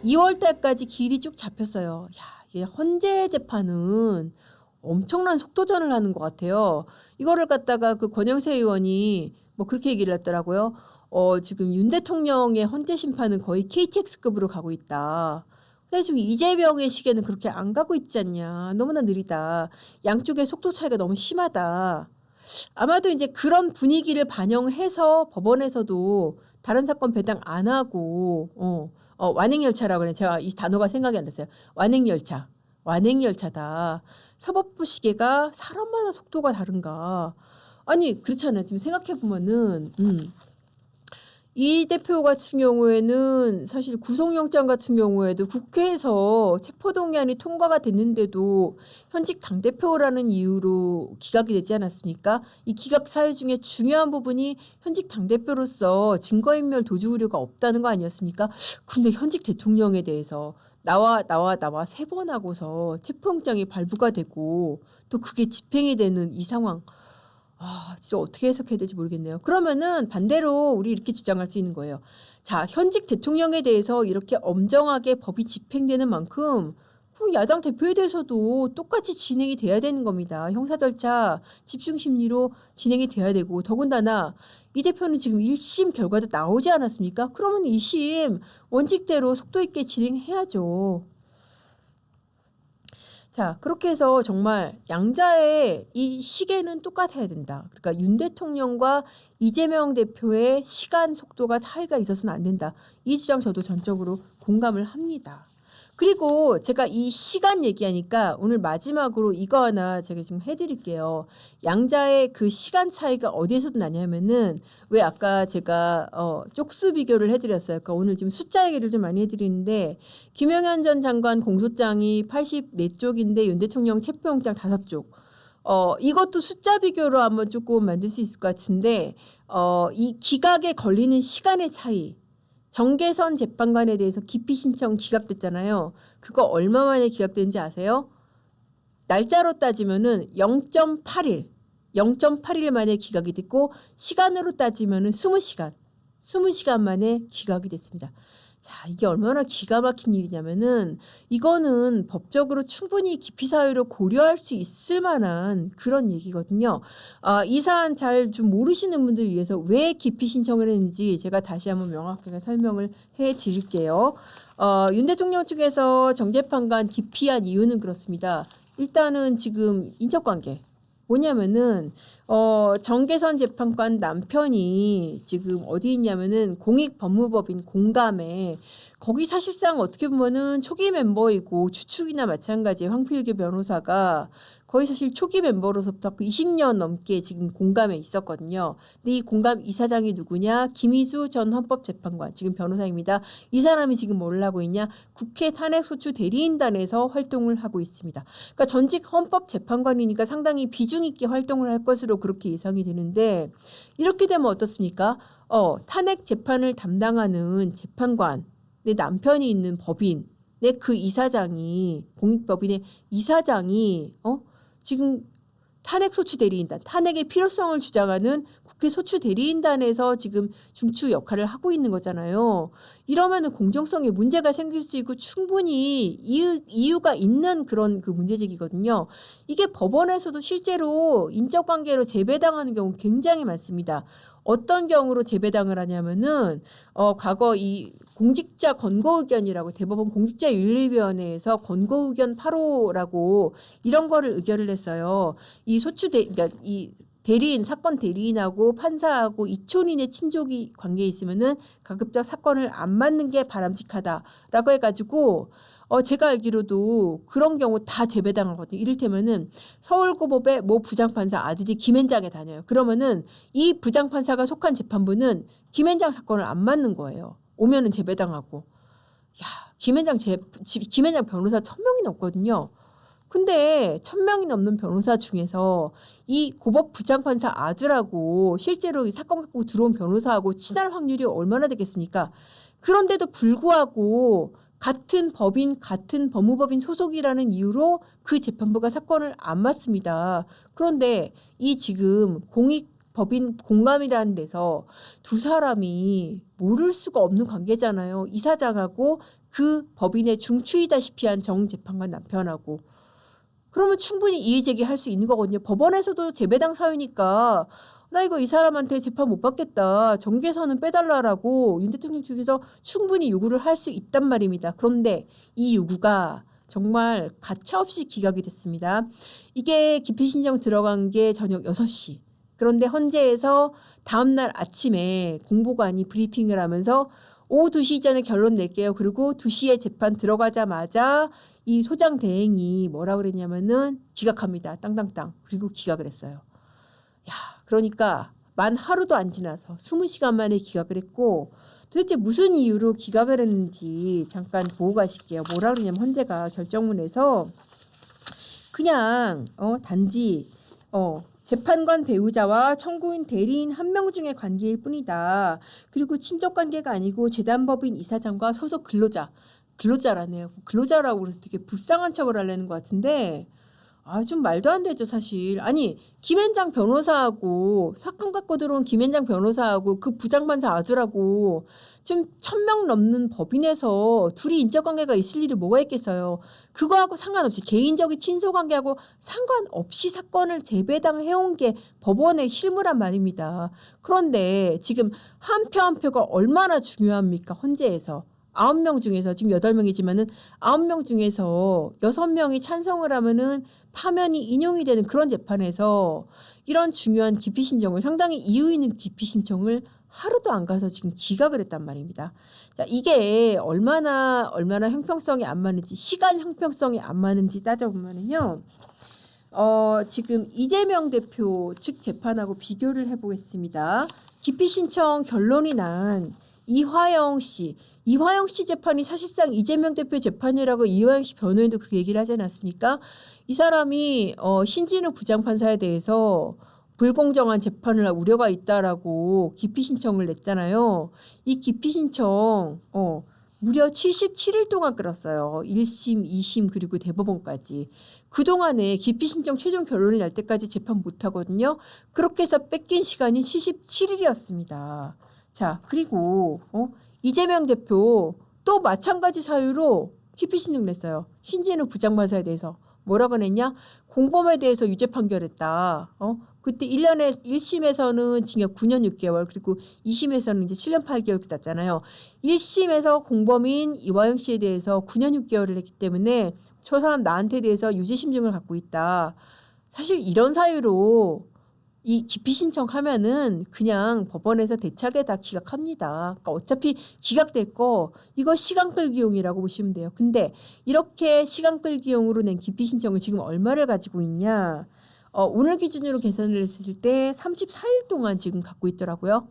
2월 달까지 길이 쭉 잡혔어요. 야, 이게 헌재 재판은 엄청난 속도전을 하는 것 같아요. 이거를 갖다가 그 권영세 의원이 뭐 그렇게 얘기를 했더라고요. 지금 윤 대통령의 헌재 심판은 거의 KTX급으로 가고 있다. 근데 지금 이재명의 시계는 그렇게 안 가고 있지 않냐. 너무나 느리다. 양쪽의 속도 차이가 너무 심하다. 아마도 이제 그런 분위기를 반영해서 법원에서도 다른 사건 배당 안 하고 완행열차라고 그래. 제가 이 단어가 생각이 안 났어요. 완행열차. 완행열차다. 사법부 시계가 사람마다 속도가 다른가. 아니 그렇잖아요. 지금 생각해 보면은 이 대표 같은 경우에는 사실 구속영장 같은 경우에도 국회에서 체포동의안이 통과가 됐는데도 현직 당대표라는 이유로 기각이 되지 않았습니까? 이 기각 사유 중에 중요한 부분이 현직 당대표로서 증거인멸 도주 우려가 없다는 거 아니었습니까? 근데 현직 대통령에 대해서 나와 3번 하고서 체포영장이 발부가 되고 또 그게 집행이 되는 이 상황. 진짜 어떻게 해석해야 될지 모르겠네요. 그러면은 반대로 우리 이렇게 주장할 수 있는 거예요. 자, 현직 대통령에 대해서 이렇게 엄정하게 법이 집행되는 만큼 그 야당 대표에 대해서도 똑같이 진행이 돼야 되는 겁니다. 형사 절차 집중 심리로 진행이 돼야 되고 더군다나 이 대표는 지금 1심 결과도 나오지 않았습니까? 그러면 2심 원칙대로 속도 있게 진행해야죠. 자, 그렇게 해서 정말 양자의 이 시계는 똑같아야 된다. 그러니까 윤 대통령과 이재명 대표의 시간 속도가 차이가 있어서는 안 된다. 이 주장 저도 전적으로 공감을 합니다. 그리고 제가 이 시간 얘기하니까 오늘 마지막으로 이거 하나 제가 지금 해드릴게요. 양자의 그 시간 차이가 어디에서도 나냐면은 왜 아까 제가 쪽수 비교를 해드렸어요. 그러니까 오늘 지금 숫자 얘기를 좀 많이 해드리는데 김영현 전 장관 공소장이 84쪽인데 윤 대통령 체포영장 5쪽. 이것도 숫자 비교로 한번 조금 만들 수 있을 것 같은데 이 기각에 걸리는 시간의 차이. 정계선 재판관에 대해서 기피 신청 기각됐잖아요. 그거 얼마 만에 기각된지 아세요? 날짜로 따지면은 0.8일. 0.8일 만에 기각이 됐고 시간으로 따지면은 20시간. 20시간 만에 기각이 됐습니다. 자, 이게 얼마나 기가 막힌 일이냐면은 이거는 법적으로 충분히 기피 사유로 고려할 수 있을 만한 그런 얘기거든요. 이 사안 잘 좀 모르시는 분들 위해서 왜 기피 신청을 했는지 제가 다시 한번 명확하게 설명을 해 드릴게요. 윤 대통령 측에서 정재판관 기피한 이유는 그렇습니다. 일단은 지금 인적관계. 뭐냐면은 정계선 재판관 남편이 지금 어디 있냐면은 공익법무법인 공감에 거기 사실상 어떻게 보면은 초기 멤버이고 주축이나 마찬가지의 황필규 변호사가 거의 사실 초기 멤버로서부터 20년 넘게 지금 공감에 있었거든요. 근데 이 공감 이사장이 누구냐? 김희수 전 헌법재판관 지금 변호사입니다. 이 사람이 지금 뭘 하고 있냐? 국회 탄핵소추 대리인단에서 활동을 하고 있습니다. 그러니까 전직 헌법재판관이니까 상당히 비중 있게 활동을 할 것으로 그렇게 예상이 되는데 이렇게 되면 어떻습니까? 탄핵 재판을 담당하는 재판관 내 남편이 있는 법인 내 그 이사장이 공익법인의 이사장이 지금 탄핵 소추 대리인단, 탄핵의 필요성을 주장하는 국회 소추 대리인단에서 지금 중추 역할을 하고 있는 거잖아요. 이러면은 공정성에 문제가 생길 수 있고 충분히 이유가 있는 그런 그 문제제기거든요. 이게 법원에서도 실제로 인적관계로 재배당하는 경우 굉장히 많습니다. 어떤 경우로 재배당을 하냐면은 과거 이 공직자 권고 의견이라고 대법원 공직자윤리위원회에서 권고 의견 8호라고 이런 거를 의결을 했어요. 이 그러니까 이 대리인 사건 대리인하고 판사하고 이촌인의 친족이 관계에 있으면은 가급적 사건을 안 맡는 게 바람직하다라고 해가지고 제가 알기로도 그런 경우 다 재배당하거든요. 이를테면은 서울고법의 모 부장판사 아들이 김앤장에 다녀요. 그러면은 이 부장판사가 속한 재판부는 김앤장 사건을 안 맡는 거예요. 오면은 재배당하고. 야, 김앤장 변호사 1000명이 넘거든요. 근데 1000명이 넘는 변호사 중에서 이 고법 부장판사 아들하고 실제로 이 사건 갖고 들어온 변호사하고 친할 확률이 얼마나 되겠습니까? 그런데도 불구하고 같은 법인, 같은 법무법인 소속이라는 이유로 그 재판부가 사건을 안 맡습니다. 그런데 이 지금 법인 공감이라는 데서 두 사람이 모를 수가 없는 관계잖아요. 이사장하고 그 법인의 중추이다시피 한 정재판관 남편하고. 그러면 충분히 이의제기할 수 있는 거거든요. 법원에서도 재배당 사유니까 나 이거 이 사람한테 재판 못 받겠다. 정계선은 빼달라라고 윤 대통령 측에서 충분히 요구를 할 수 있단 말입니다. 그런데 이 요구가 정말 가차없이 기각이 됐습니다. 이게 기피신청 들어간 게 저녁 6시. 그런데 헌재에서 다음날 아침에 공보관이 브리핑을 하면서 오후 2시 이전에 결론 낼게요. 그리고 2시에 재판 들어가자마자 이 소장 대행이 뭐라 그랬냐면은 기각합니다. 땅땅땅. 그리고 기각을 했어요. 야, 그러니까 만 하루도 안 지나서 20시간 만에 기각을 했고 도대체 무슨 이유로 기각을 했는지 잠깐 보고 가실게요. 뭐라 그러냐면 헌재가 결정문에서 그냥 단지 재판관 배우자와 청구인 대리인 한 명 중의 관계일 뿐이다. 그리고 친족 관계가 아니고 재단법인 이사장과 소속 근로자라네요. 근로자라고 그래서 되게 불쌍한 척을 하려는 것 같은데 좀 말도 안 되죠, 사실. 아니, 김앤장 변호사하고 사건 갖고 들어온 김앤장 변호사하고 그 부장판사 아들하고 지금 1,000명 넘는 법인에서 둘이 인적관계가 있을 일이 뭐가 있겠어요. 그거하고 상관없이 개인적인 친소관계하고 상관없이 사건을 재배당해온 게 법원의 실무란 말입니다. 그런데 지금 한 표 한 표가 얼마나 중요합니까, 헌재에서. 9명 중에서 지금 8명이지만은 9명 중에서 6명이 찬성을 하면은 파면이 인용이 되는 그런 재판에서 이런 중요한 기피 신청을 상당히 이유 있는 기피 신청을 하루도 안 가서 지금 기각을 했단 말입니다. 자, 이게 얼마나 형평성이 안 맞는지 시간 형평성이 안 맞는지 따져보면은요. 지금 이재명 대표 측 재판하고 비교를 해보겠습니다. 기피 신청 결론이 난 이화영 씨 재판이 사실상 이재명 대표 재판이라고 이화영 씨 변호인도 그렇게 얘기를 하지 않았습니까? 이 사람이 신진우 부장판사에 대해서 불공정한 재판을 할 우려가 있다라고 기피 신청을 냈잖아요. 이 기피 신청 무려 77일 동안 끌었어요. 1심, 2심 그리고 대법원까지. 그동안에 기피 신청 최종 결론이 날 때까지 재판 못 하거든요. 그렇게 해서 뺏긴 시간이 77일이었습니다. 자, 그리고 이재명 대표 또 마찬가지 사유로 기피 신청 냈어요. 신진우 부장판사에 대해서. 뭐라고 냈냐? 공범에 대해서 유죄 판결했다. 그때 1심에서는 징역 9년 6개월 그리고 2심에서는 이제 7년 8개월 받았잖아요. 1심에서 공범인 이화영 씨에 대해서 9년 6개월을 했기 때문에 저 사람 나한테 대해서 유죄 심증을 갖고 있다. 사실 이런 사유로 이 기피 신청하면은 그냥 법원에서 대차게 다 기각합니다. 그러니까 어차피 기각될 거 이거 시간 끌기용이라고 보시면 돼요. 근데 이렇게 시간 끌기용으로 낸 기피 신청을 지금 얼마를 가지고 있냐? 오늘 기준으로 계산을 했을 때 34일 동안 지금 갖고 있더라고요.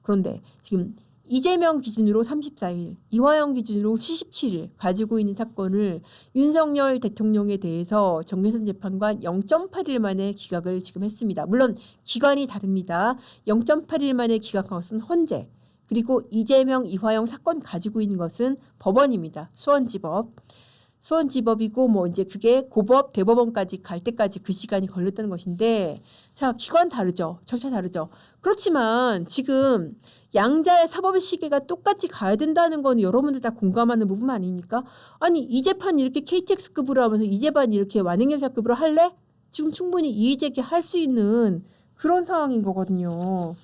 그런데 지금 이재명 기준으로 34일, 이화영 기준으로 77일 가지고 있는 사건을 윤석열 대통령에 대해서 정계선 재판관 0.8일 만에 기각을 지금 했습니다. 물론 기관이 다릅니다. 0.8일 만에 기각한 것은 헌재, 그리고 이재명, 이화영 사건 가지고 있는 것은 법원입니다. 수원지법이고 뭐 이제 그게 고법, 대법원까지 갈 때까지 그 시간이 걸렸다는 것인데 자, 기관 다르죠. 절차 다르죠. 그렇지만 지금 양자의 사법의 시계가 똑같이 가야 된다는 건 여러분들 다 공감하는 부분 아닙니까? 아니 이 재판 이렇게 KTX급으로 하면서 이 재판 이렇게 완행열차급으로 할래? 지금 충분히 이의제기 할 수 있는 그런 상황인 거거든요.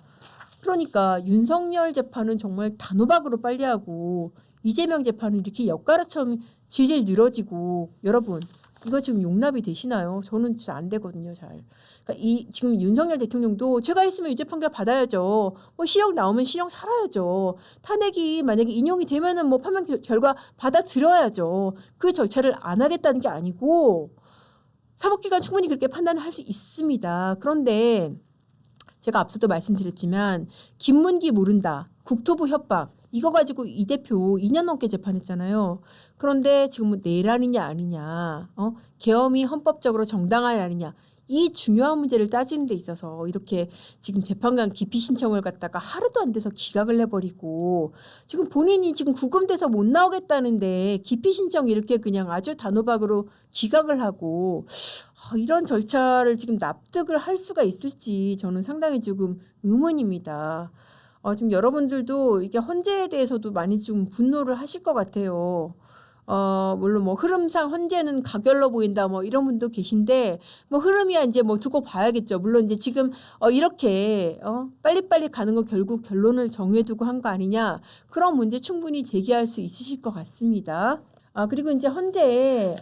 그러니까 윤석열 재판은 정말 단호박으로 빨리 하고 이재명 재판은 이렇게 엿가락처럼 질질 늘어지고 여러분 이거 지금 용납이 되시나요? 저는 진짜 안 되거든요, 잘. 그러니까 지금 윤석열 대통령도 제가 했으면 유죄 판결 받아야죠. 뭐 실형 나오면 실형 살아야죠. 탄핵이 만약에 인용이 되면은 뭐 판결 결과 받아들여야죠. 그 절차를 안 하겠다는 게 아니고 사법기관 충분히 그렇게 판단을 할 수 있습니다. 그런데 제가 앞서도 말씀드렸지만 김문기 모른다. 국토부 협박. 이거 가지고 이 대표 2년 넘게 재판했잖아요. 그런데 지금 내란이냐 아니냐, 계엄이 헌법적으로 정당하냐 아니냐 이 중요한 문제를 따지는 데 있어서 이렇게 지금 재판관 기피 신청을 갖다가 하루도 안 돼서 기각을 해버리고 지금 본인이 지금 구금돼서 못 나오겠다는데 기피 신청 이렇게 그냥 아주 단호박으로 기각을 하고 이런 절차를 지금 납득을 할 수가 있을지 저는 상당히 조금 의문입니다. 좀 여러분들도 이게 헌재에 대해서도 많이 좀 분노를 하실 것 같아요. 물론 뭐 흐름상 헌재는 가결로 보인다 뭐 이런 분도 계신데 뭐 흐름이야 이제 뭐 두고 봐야겠죠. 물론 이제 지금 이렇게 빨리빨리 가는 거 결국 결론을 정해두고 한 거 아니냐 그런 문제 충분히 제기할 수 있으실 것 같습니다. 그리고 이제 헌재에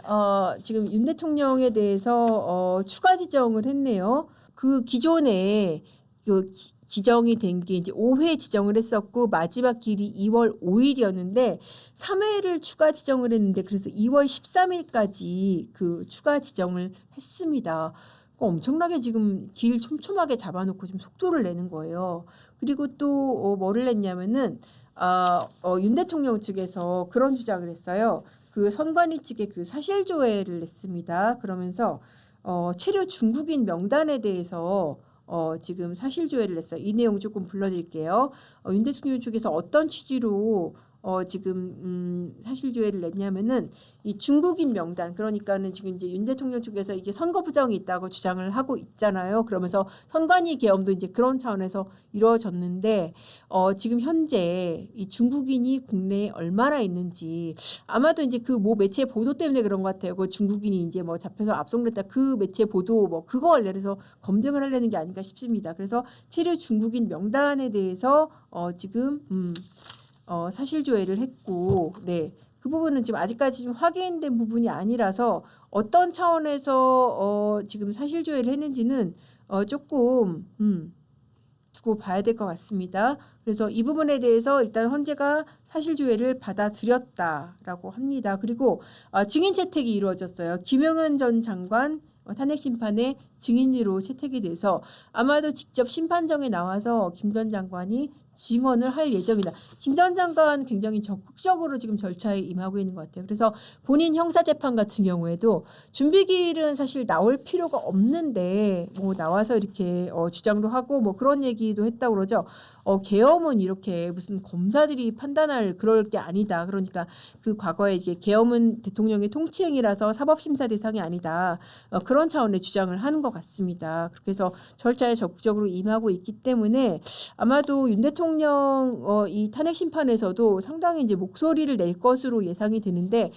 지금 윤 대통령에 대해서 추가 지정을 했네요. 그 기존에 그 지정이 된 게 이제 5회 지정을 했었고 마지막 길이 2월 5일이었는데 3회를 추가 지정을 했는데 그래서 2월 13일까지 그 추가 지정을 했습니다. 엄청나게 지금 길 촘촘하게 잡아놓고 좀 속도를 내는 거예요. 그리고 또 뭐를 냈냐면은 윤 대통령 측에서 그런 주장을 했어요. 그 선관위 측에 그 사실조회를 냈습니다. 그러면서 체류 중국인 명단에 대해서 지금 사실조회를 했어요. 이 내용 조금 불러드릴게요. 윤 대통령 쪽에서 어떤 취지로 지금 사실조회를 냈냐면은 이 중국인 명단 그러니까는 지금 이제 윤 대통령 쪽에서 이게 선거 부정이 있다고 주장을 하고 있잖아요. 그러면서 선관위 계엄도 이제 그런 차원에서 이루어졌는데 지금 현재 이 중국인이 국내에 얼마나 있는지 아마도 이제 그 뭐 매체 보도 때문에 그런 것 같아요. 그 중국인이 이제 뭐 잡혀서 압송됐다 그 매체 보도 뭐 그거 관련해서 검증을 하려는 게 아닌가 싶습니다. 그래서 체류 중국인 명단에 대해서 지금 사실조회를 했고, 네. 그 부분은 지금 아직까지 좀 확인된 부분이 아니라서 어떤 차원에서 지금 사실조회를 했는지는 조금 두고 봐야 될 것 같습니다. 그래서 이 부분에 대해서 일단 헌재가 사실조회를 받아들였다라고 합니다. 그리고 증인 채택이 이루어졌어요. 김용현 전 장관 탄핵 심판의 증인으로 채택이 돼서 아마도 직접 심판정에 나와서 김 전 장관이 증언을 할 예정이다. 김 전 장관 굉장히 적극적으로 지금 절차에 임하고 있는 것 같아요. 그래서 본인 형사재판 같은 경우에도 준비기일은 사실 나올 필요가 없는데 뭐 나와서 이렇게 주장도 하고 뭐 그런 얘기도 했다고 그러죠. 계엄은 이렇게 무슨 검사들이 판단할 그럴 게 아니다. 그러니까 그 과거에 이게 계엄은 대통령의 통치행위라서 사법심사 대상이 아니다. 그런 차원의 주장을 하는 것 같습니다. 그렇게 해서 절차에 적극적으로 임하고 있기 때문에 아마도 윤 대통령 이 탄핵 심판에서도 상당히 이제 목소리를 낼 것으로 예상이 되는데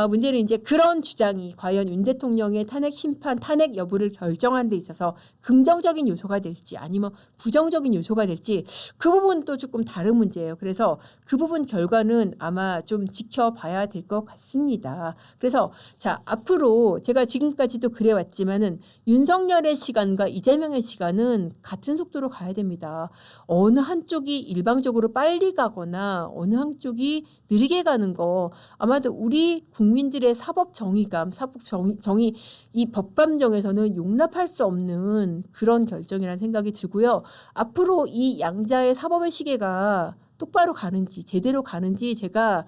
문제는 이제 그런 주장이 과연 윤 대통령의 탄핵 심판 탄핵 여부를 결정하는 데 있어서 긍정적인 요소가 될지 아니면 부정적인 요소가 될지 그 부분도 조금 다른 문제예요. 그래서 그 부분 결과는 아마 좀 지켜봐야 될 것 같습니다. 그래서 자 앞으로 제가 지금까지도 그래왔지만은 윤석열의 시간과 이재명의 시간은 같은 속도로 가야 됩니다. 어느 한쪽이 일방적으로 빨리 가거나 어느 한쪽이 느리게 가는 거 아마도 우리 국민들의 사법 정의감, 사법 정의 이 법감정에서는 용납할 수 없는 그런 결정이라는 생각이 들고요. 앞으로 이 양자의 사법의 시계가 똑바로 가는지 제대로 가는지 제가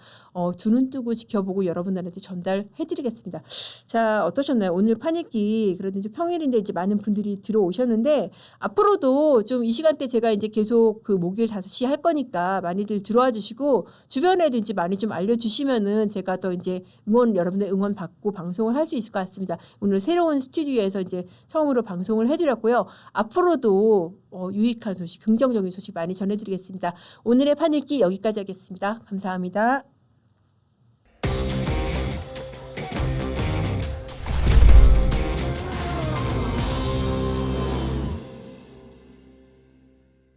두 눈 뜨고 지켜보고 여러분들한테 전달해드리겠습니다. 자 어떠셨나요? 오늘 판읽기 그래도 이제 평일인데 이제 많은 분들이 들어오셨는데 앞으로도 좀 이 시간대 제가 이제 계속 그 목요일 5시 할 거니까 많이들 들어와 주시고 주변에도 이제 많이 좀 알려주시면은 제가 또 이제 여러분들 응원 받고 방송을 할 수 있을 것 같습니다. 오늘 새로운 스튜디오에서 이제 처음으로 방송을 해드렸고요. 앞으로도 유익한 소식, 긍정적인 소식 많이 전해드리겠습니다. 오늘의 판읽기 여기까지 하겠습니다. 감사합니다.